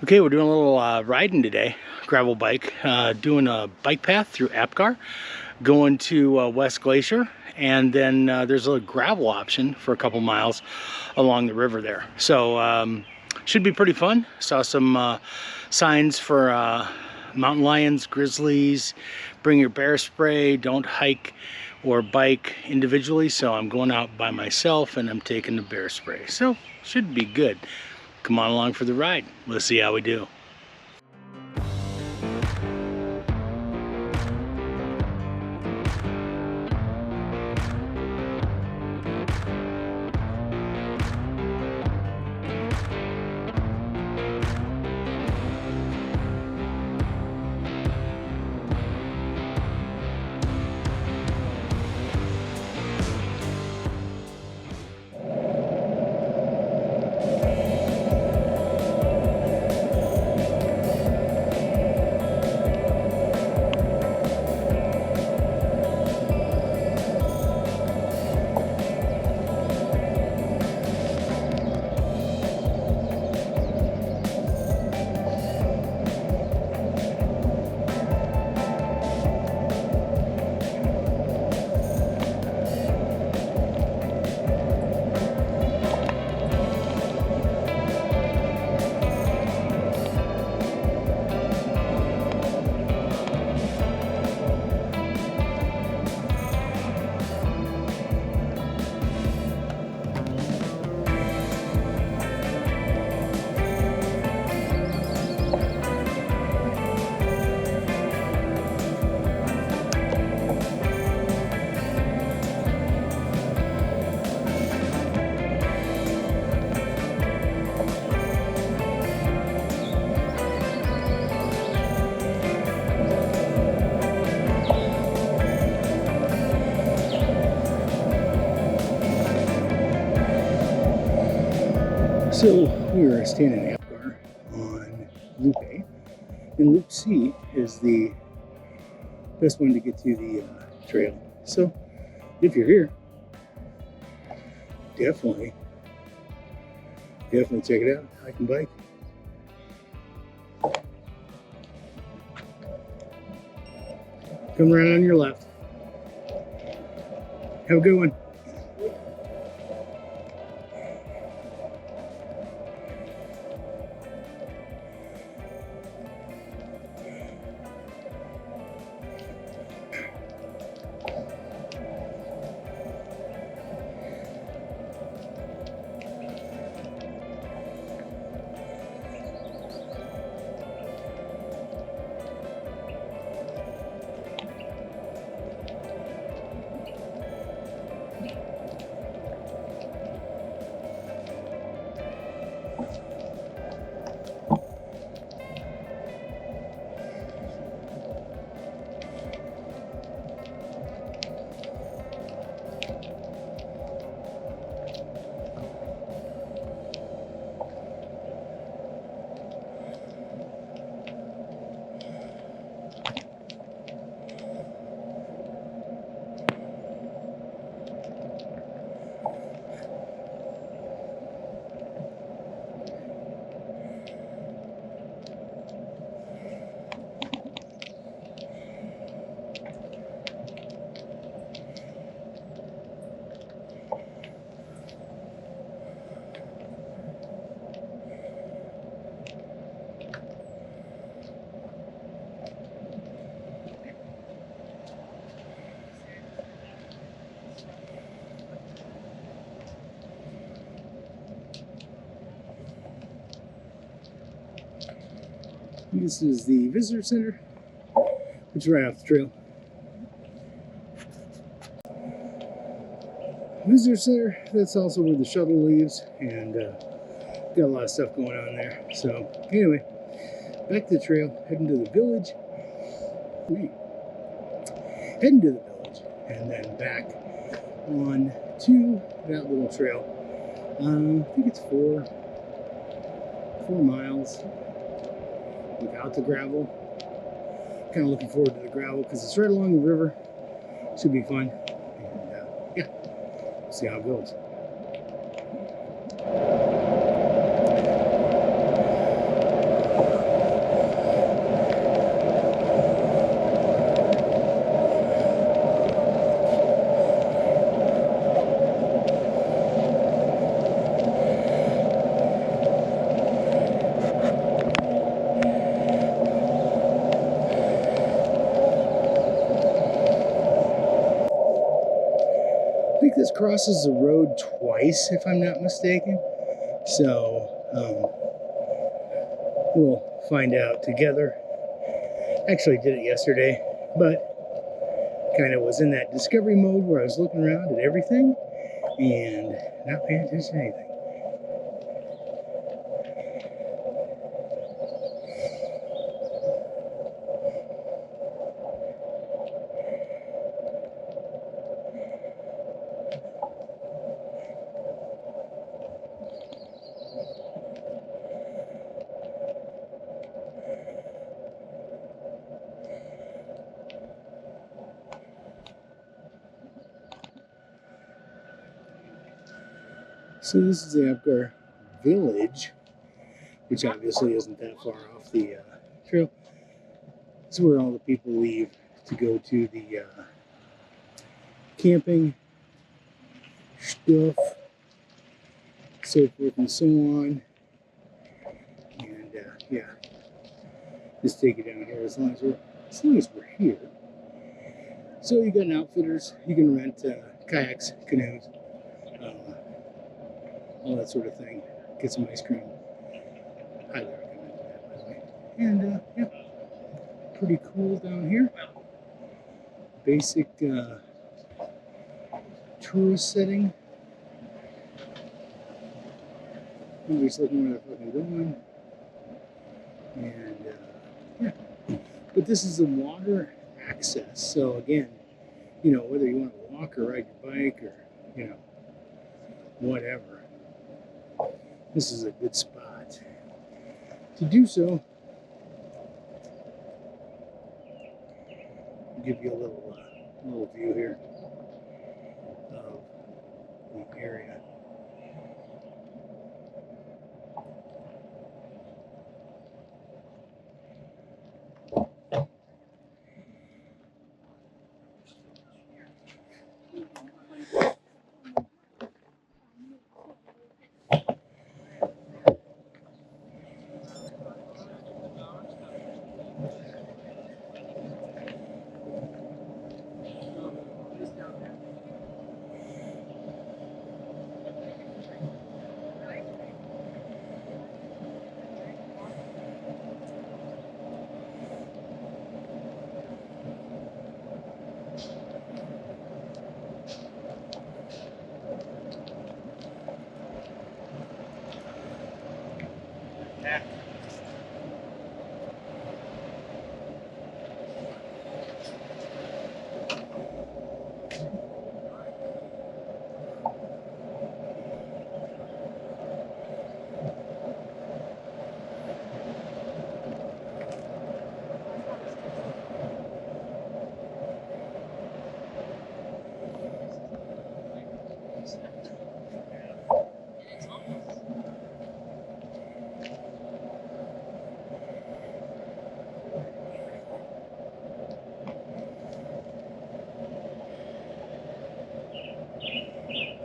Okay, we're doing a little riding today, gravel bike, doing a bike path through Apgar, going to West Glacier, and then there's a gravel option for a couple miles along the river there. So should be pretty fun. Saw some signs for mountain lions, grizzlies, bring your bear spray, don't hike or bike individually. So I'm going out by myself and I'm taking the bear spray. So should be good. Come on along for the ride. Let's see how we do. So we are standing in Apgar on Loop A, and Loop C is the best one to get to the trail. So if you're here, definitely check it out. Hike and bike. Come right on your left. Have a good one. This is the visitor center, which is right off the trail. Visitor center, that's also where the shuttle leaves, and got a lot of stuff going on there. So anyway, back to the trail, heading to the village. Heading to the village, and then back on to that little trail. I think it's four miles. Without the gravel. Kind of looking forward to the gravel because it's right along the river. Should be fun. And yeah, see how it goes. think this crosses the road twice, if I'm not mistaken. So we'll find out together. Actually did it yesterday, but kind of was in that discovery mode where I was looking around at everything and not paying attention to anything. So this is the Apgar village, which obviously isn't that far off the trail. This is where all the people leave to go to the camping stuff, so forth and so on. And yeah, just take it down here as long as we're here. So you got an outfitters, you can rent kayaks, canoes, all that sort of thing. Get some ice cream. Highly recommend that, by the way. And yeah, pretty cool down here. Basic tourist setting. Everybody's looking where they're fucking going. And yeah, but this is the water access. So again, you know, whether you want to walk or ride your bike or, you know, whatever, this is a good spot to do so. I'll give you a little view here of the area.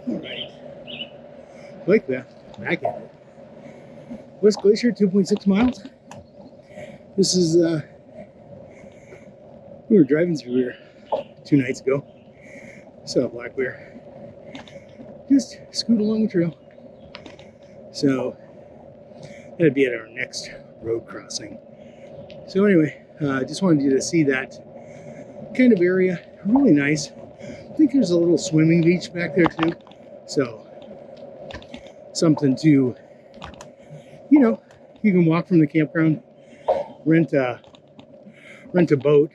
Alright, bike path, back at it. West Glacier, 2.6 miles. This is, we were driving through here 2 nights ago. Saw a black bear. Just scoot along the trail. So, that'd be at our next road crossing. So anyway, just wanted you to see that kind of area. Really nice. I think there's a little swimming beach back there too. So, something to, you know, you can walk from the campground, rent a boat,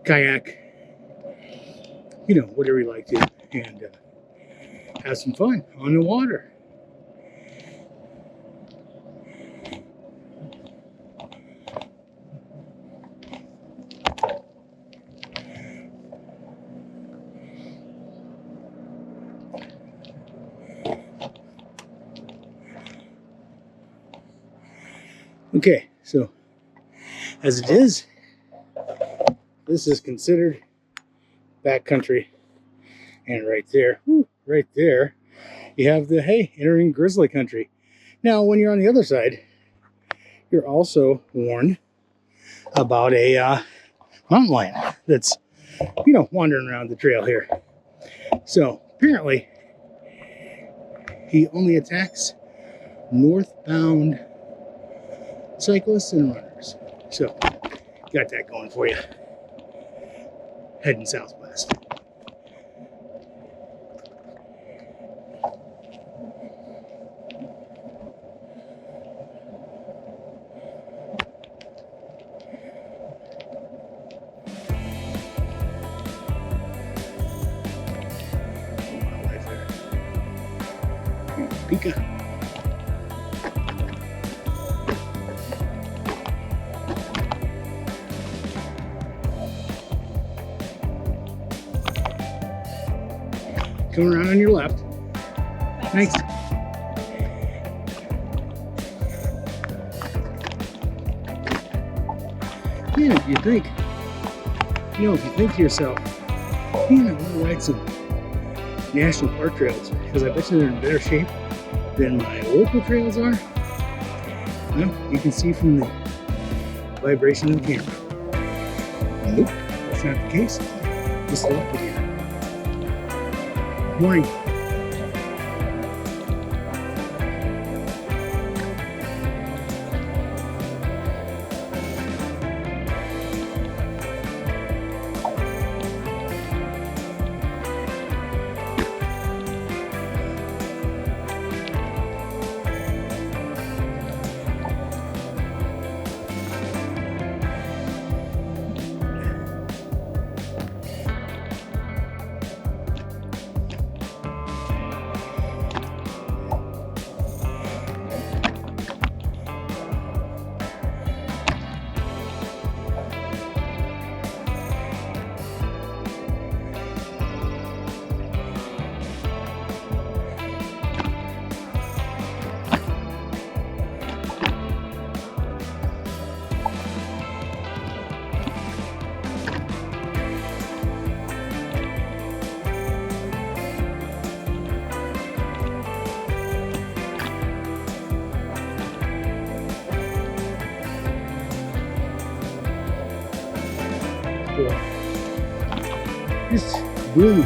kayak, you know, whatever you like to, and have some fun on the water. Okay, so as it is, this is considered backcountry. And right there, you have the, hey, entering grizzly country. Now, when you're on the other side, you're also warned about a mountain lion that's, you know, wandering around the trail here. So apparently he only attacks northbound cyclists and runners. So got that going for you. Heading southwest. Wildlife there. Pika. Coming around on your left. Thanks. Man, if you think to yourself, man, I want to ride some national park trails because I bet you they're in better shape than my local trails are. Well, you can see from the vibration of the camera. Nope, that's not the case. Just a look video. Morning. This blue.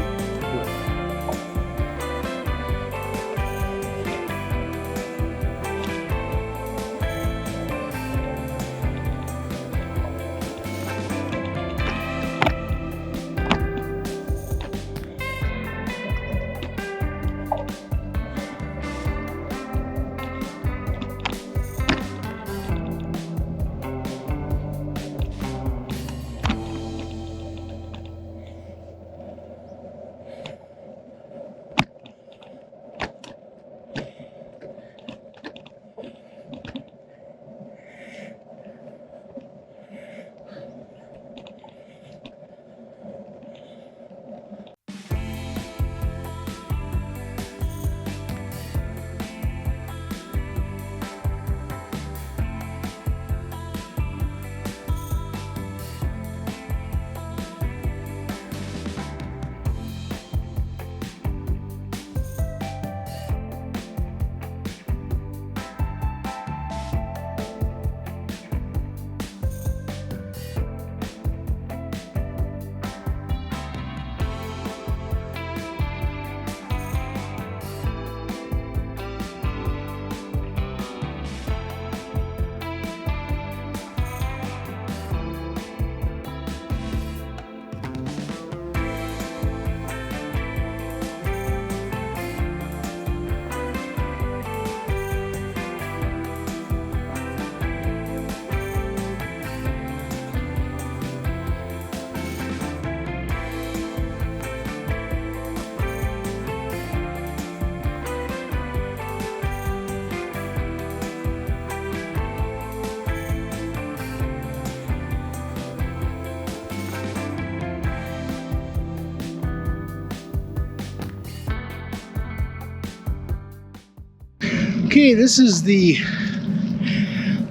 Okay, this is the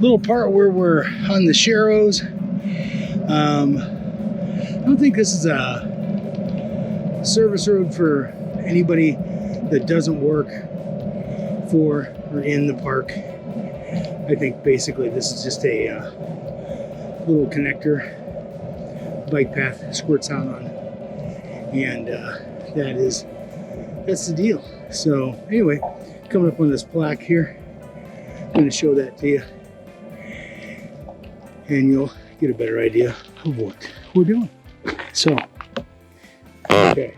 little part where we're on the Sharrows. I don't think this is a service road for anybody that doesn't work for or in the park. I think basically this is just a little connector bike path squirts out on and that's the deal. So anyway, coming up on this plaque here, I'm going to show that to you, and you'll get a better idea of what we're doing. So, okay,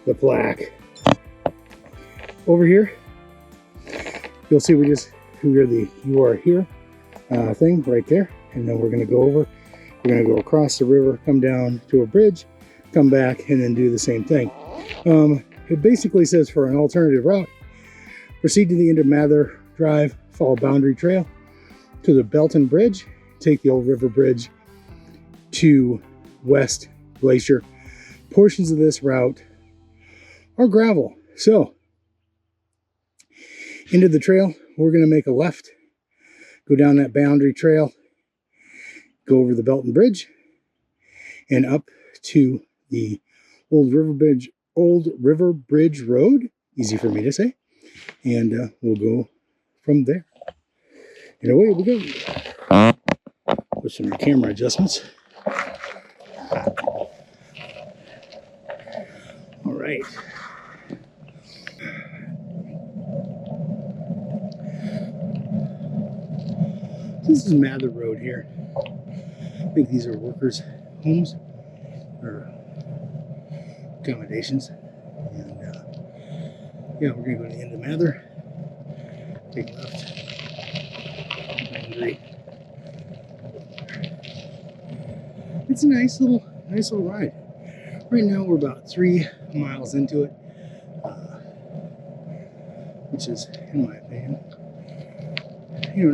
the plaque over here. You'll see we're the "you are here" thing right there, and then we're going to go over. We're going to go across the river, come down to a bridge, come back, and then do the same thing. It basically says, for an alternative route, proceed to the end of Mather Drive, follow Boundary Trail to the Belton Bridge, take the old river bridge to West Glacier. Portions of this route are gravel. So, into the trail, we're going to make a left, go down that Boundary Trail, go over the Belton Bridge, and up to the Old River Bridge Road, easy for me to say, and we'll go from there. And away we go. With some camera adjustments. All right. This is Mather Road here. I think these are workers' homes or accommodations. And yeah, we're going to go to the end of Mather. Take left. Boundary. It's a nice little ride. Right now we're about 3 miles into it, which is, in my opinion,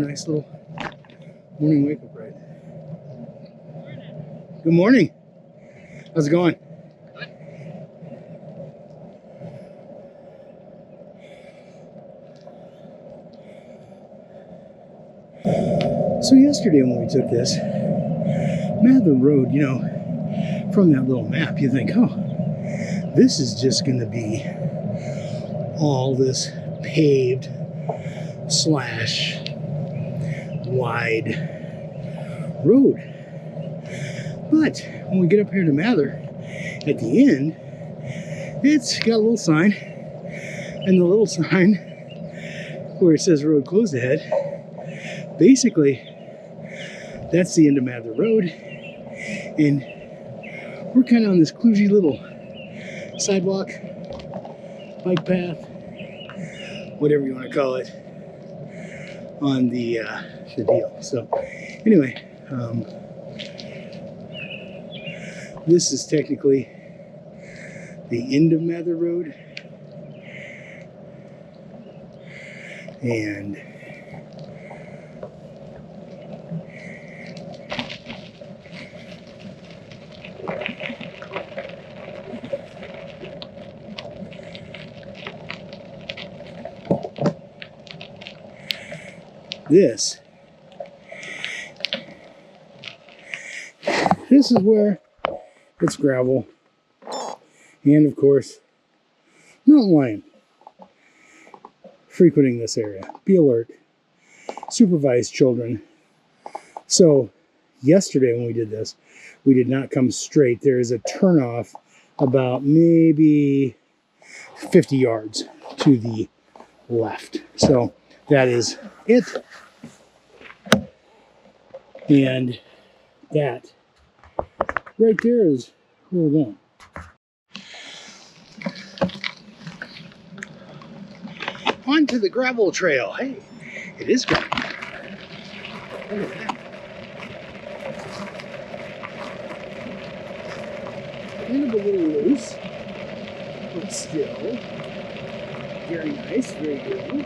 nice little morning wake-up ride. Good morning. How's it going? So yesterday when we took this Mather Road, from that little map, you think, oh, this is just going to be all this paved / wide road. But when we get up here to Mather, at the end, it's got a little sign, and the little sign where it says road closed ahead, basically that's the end of Mather Road, and we're kind of on this kludgy little sidewalk, bike path, whatever you want to call it, on the deal. So anyway, this is technically the end of Mather Road, and this is where it's gravel, and of course, mountain lion frequenting this area. Be alert. Supervise children. So yesterday when we did this, we did not come straight. There is a turnoff about maybe 50 yards to the left. So that is it. And that right there is where we're going. Onto the gravel trail. Hey, it is gravel. Look at that. Kind of a little loose, but still very nice, very good.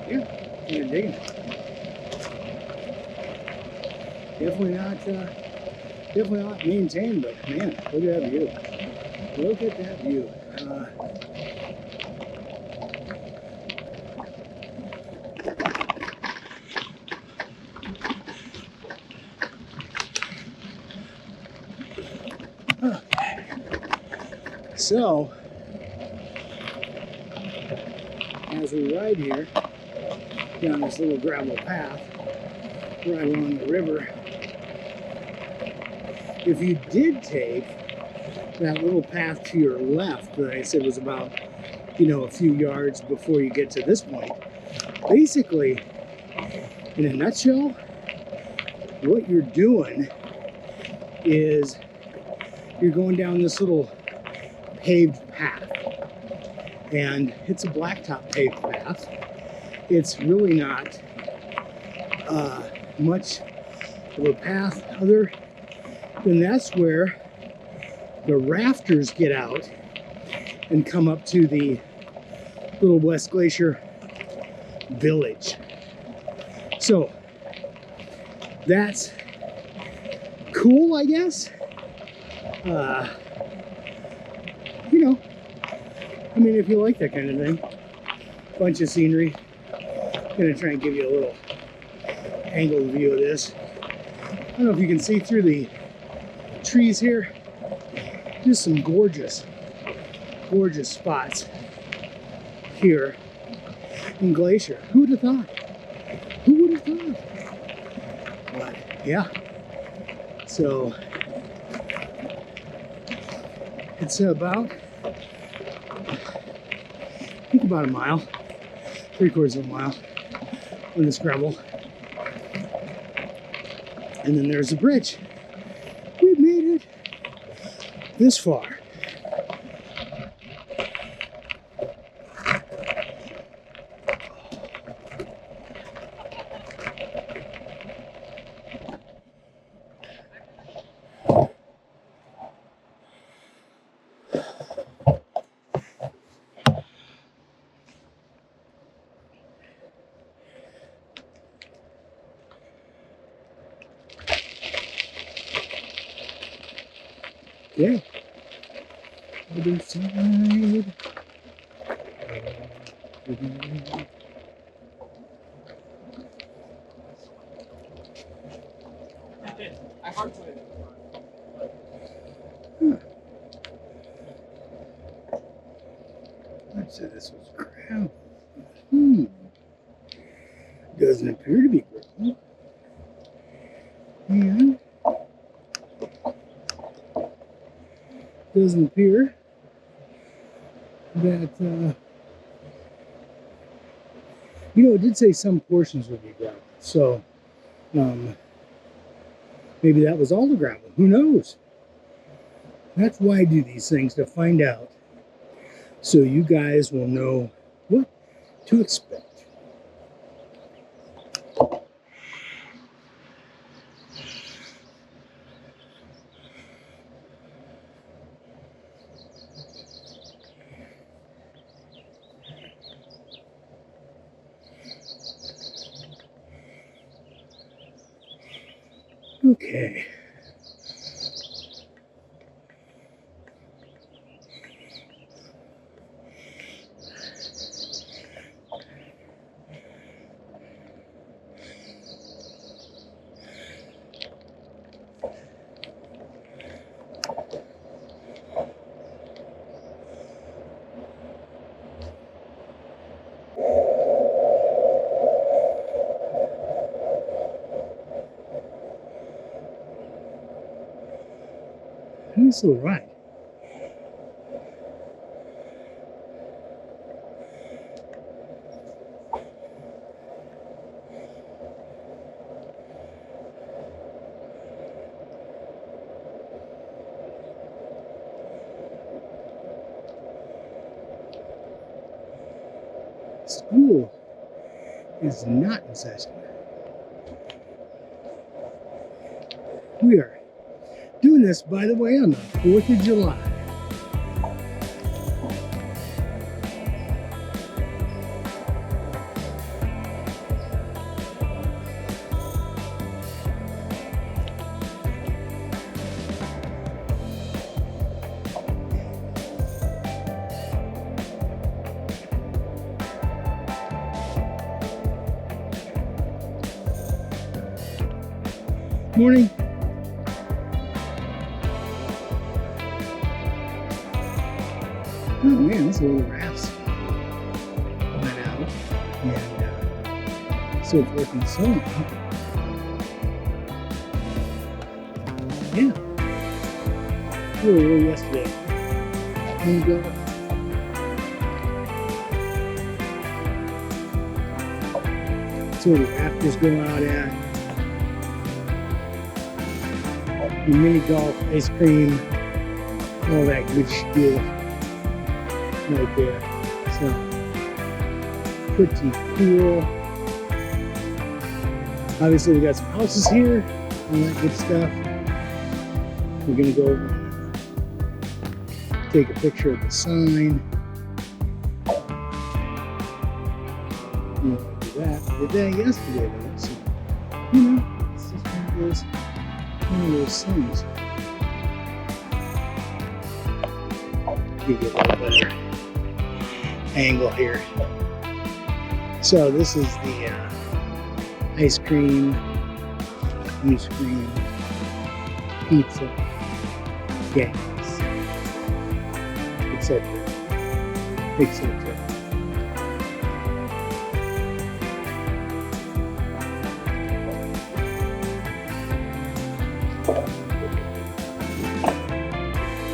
Yeah, you're digging it. Definitely not maintained, but man, look at that view. Look at that view. So, as we ride here down this little gravel path, right along the river. If you did take that little path to your left that I said was about, you know, a few yards before you get to this point, basically, in a nutshell, what you're doing is you're going down this little paved path, and it's a blacktop paved path. It's really not much of a path other than that's where the rafters get out and come up to the little West Glacier village. So that's cool, I guess. You know, I mean, if you like that kind of thing, bunch of scenery. I'm gonna try and give you a little angled view of this. I don't know if you can see through the trees here. Just some gorgeous, gorgeous spots here in Glacier. Who would have thought? Who would have thought? But yeah, so it's about, I think about a mile, 3/4 of a mile on this gravel. And then there's the bridge. We've made it this far. Yeah. Other side. I said this was gravel. Doesn't appear to be gravel. And doesn't appear that, you know, it did say some portions would be gravel. So, maybe that was all the gravel. Who knows? That's why I do these things, to find out. So you guys will know what to expect. Okay. Nice little ride. School is not in session. We are doing this, by the way, on the 4th of July. Morning. Oh man, these little rafts went out, and so forth and so on. Yeah. Where we were yesterday. Mini golf. That's where the rafters go out at. The mini golf, ice cream, all that good stuff right there. So pretty cool. Obviously we got some houses here, all that good stuff. We're gonna go over and take a picture of the sign. You know, do that. I did that yesterday though, so you know, it's just one of those things. Give you a little better angle here. So this is the ice cream, pizza, gas, etc.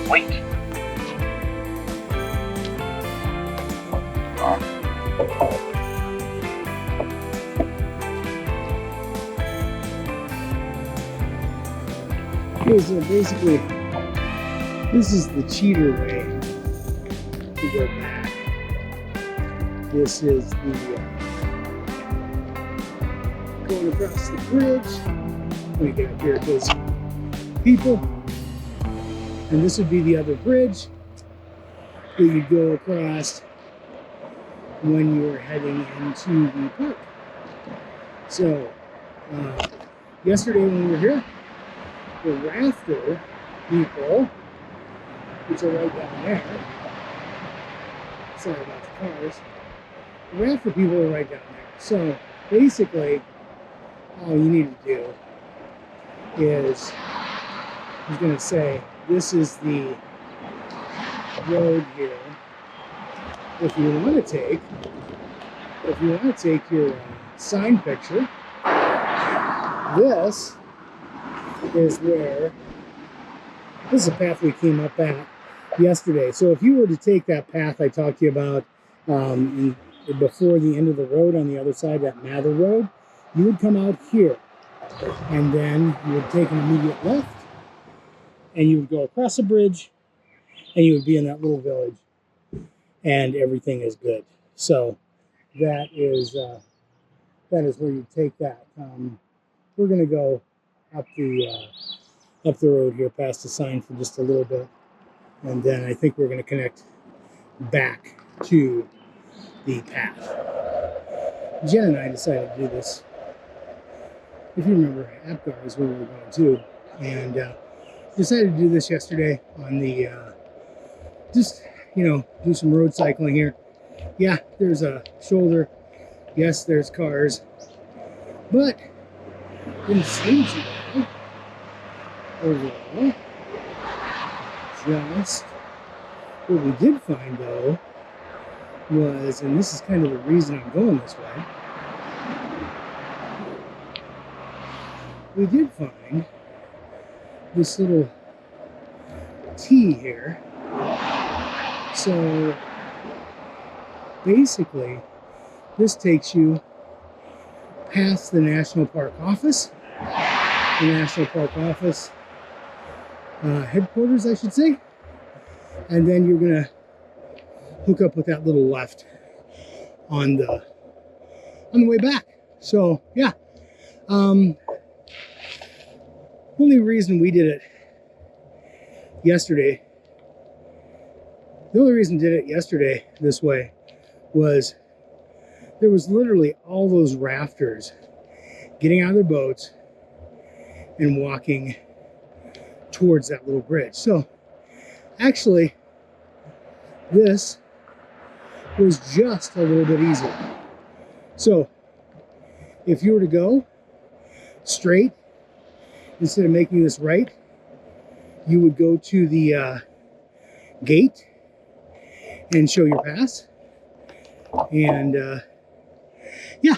Wait. Okay, so basically, this is the cheater way to go back. This is the going across the bridge. Let me get up here because people. And this would be the other bridge that you go across when you're heading into the park. So, yesterday when we were here, the rafter people, which are right down there, sorry about the cars, the rafter people are right down there. So basically, all you need to do is, I was going to say, this is the road here. If you want to take your sign picture, this is a path we came up at yesterday. So if you were to take that path I talked to you about before the end of the road on the other side, that Mather Road, you would come out here and then you would take an immediate left and you would go across the bridge and you would be in that little village and everything is good. So that is where you take that. We're going to go up the road here past the sign for just a little bit, and then I think we're going to connect back to the path. Jen and I decided to do this. If you remember, Apgar is where we were going to, and decided to do this yesterday on the just, you know, do some road cycling here. Yeah, there's a shoulder. Yes, there's cars, but didn't seem too bad overall. Just what we did find though was, and this is kind of the reason I'm going this way, we did find this little T here. So basically, this takes you past the National Park office, headquarters, I should say, and then you're gonna hook up with that little left on the way back. So yeah, only reason we did it yesterday, this way was there was literally all those rafters getting out of their boats and walking towards that little bridge. So actually this was just a little bit easier. So if you were to go straight instead of making this right, you would go to the gate and show your pass, and yeah,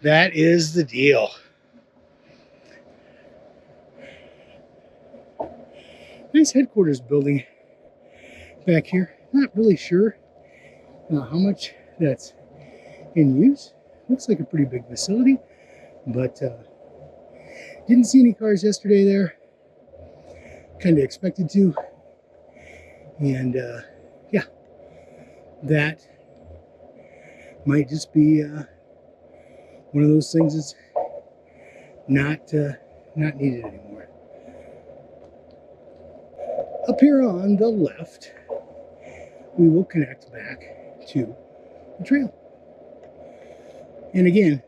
that is the deal. Nice headquarters building back here. Not really sure how much that's in use. Looks like a pretty big facility, but didn't see any cars yesterday there. Kind of expected to. And yeah, that might just be one of those things that's not needed anymore. Up here on the left, we will connect back to the trail. And again,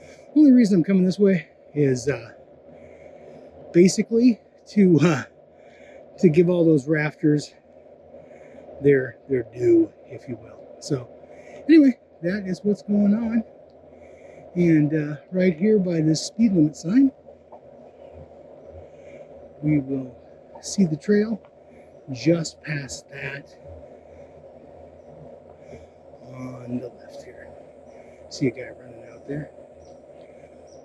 the only reason I'm coming this way is basically to give all those rafters their due, if you will. So anyway, that is what's going on. And right here by this speed limit sign, we will see the trail. Just past that on the left here. See a guy running out there.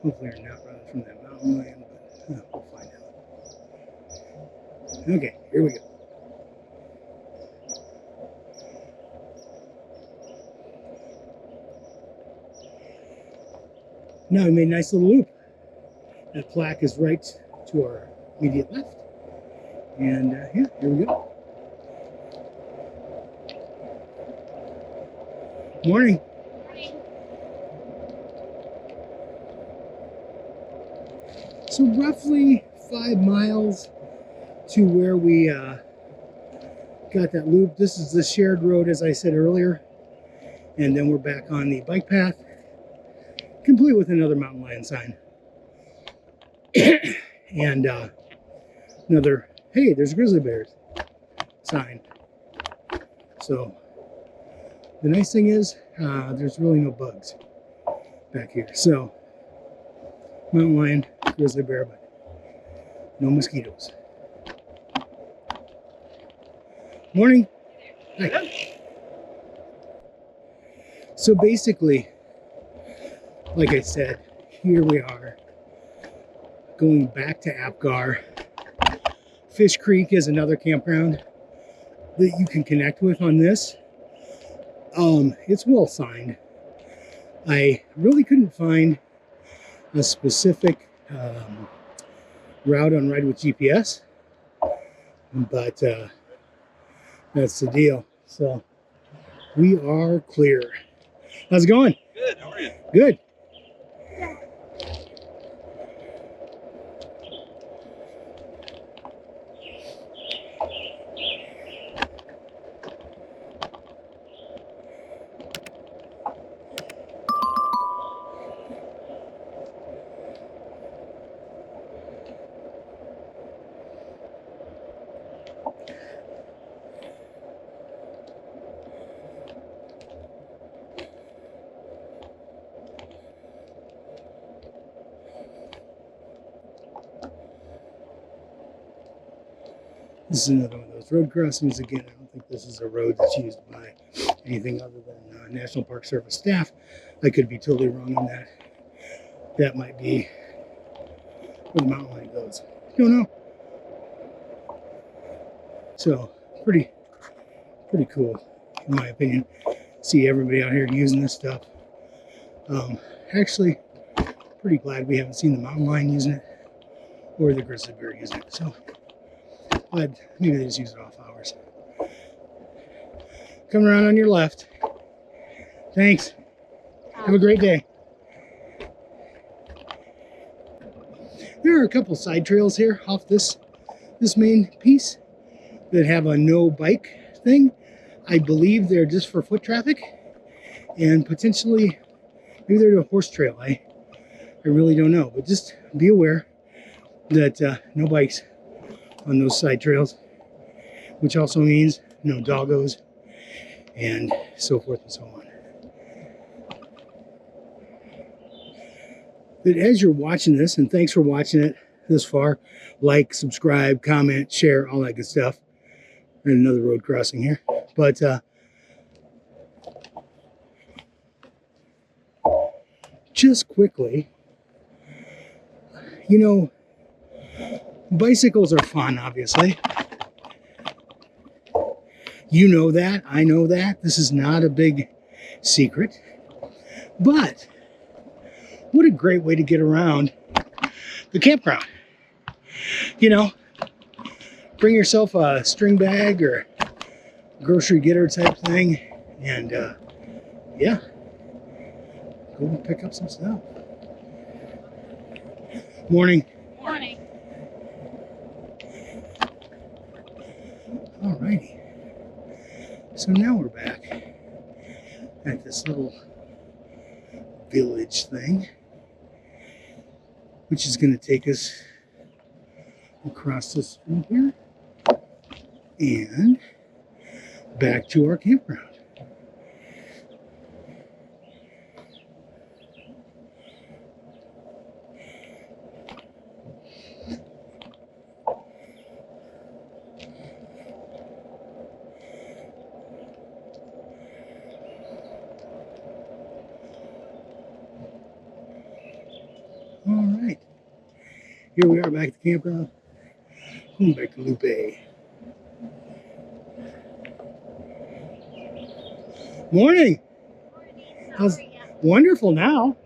Hopefully they're not running from that mountain lion, but we'll find out. Okay, here we go. Now we made a nice little loop. That plaque is right to our immediate left. And yeah, here we go. Morning. Morning. So roughly 5 miles to where we got that loop. This is the shared road, as I said earlier. And then we're back on the bike path, complete with another mountain lion sign. And another, hey, there's grizzly bears sign. So the nice thing is there's really no bugs back here. So mountain lion, grizzly bear, but no mosquitoes. Morning. Hi. So basically, like I said, here we are going back to Apgar. Fish Creek is another campground that you can connect with on this. It's well signed. I really couldn't find a specific route on Ride with GPS, but that's the deal. So we are clear. How's it going? Good, how are you? Good. This is another one of those road crossings. Again, I don't think this is a road that's used by anything other than National Park Service staff. I could be totally wrong on that. That might be where the mountain lion goes. Don't know. So pretty cool, in my opinion. See everybody out here using this stuff. Actually, pretty glad we haven't seen the mountain lion using it or the grizzly bear using it. So. But maybe they just use it off hours. Coming around on your left. Thanks. Have a great day. There are a couple side trails here off this main piece that have a no bike thing. I believe they're just for foot traffic and potentially maybe they're a horse trail. I really don't know, but just be aware that no bikes on those side trails, which also means no doggos and so forth and so on. But as you're watching this, and thanks for watching it this far, like, subscribe, comment, share, all that good stuff. And another road crossing here. But just quickly, you know, bicycles are fun, obviously. You know that. I know that. This is not a big secret. But what a great way to get around the campground. You know, bring yourself a string bag or grocery getter type thing, and yeah, go and pick up some stuff. Morning. Morning. Alrighty. So now we're back at this little village thing, which is going to take us across this from here and back to our campground. All right, here we are back at the campground. Going back to Lupe. Morning. How's wonderful now?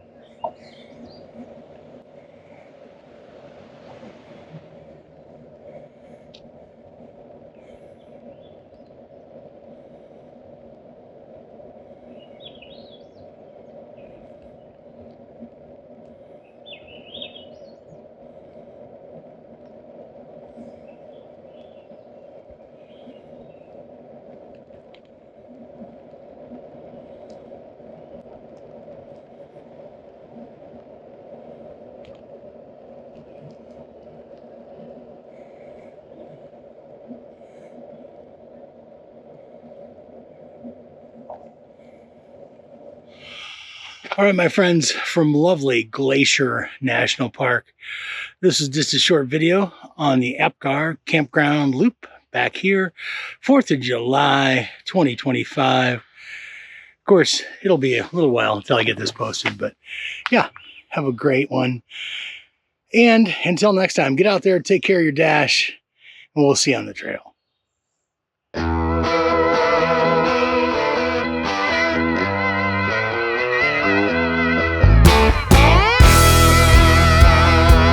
All right, my friends from lovely Glacier National Park. This is just a short video on the Apgar Campground Loop back here, 4th of July, 2025. Of course, it'll be a little while until I get this posted, but yeah, have a great one. And until next time, get out there, take care of your dash, and we'll see you on the trail.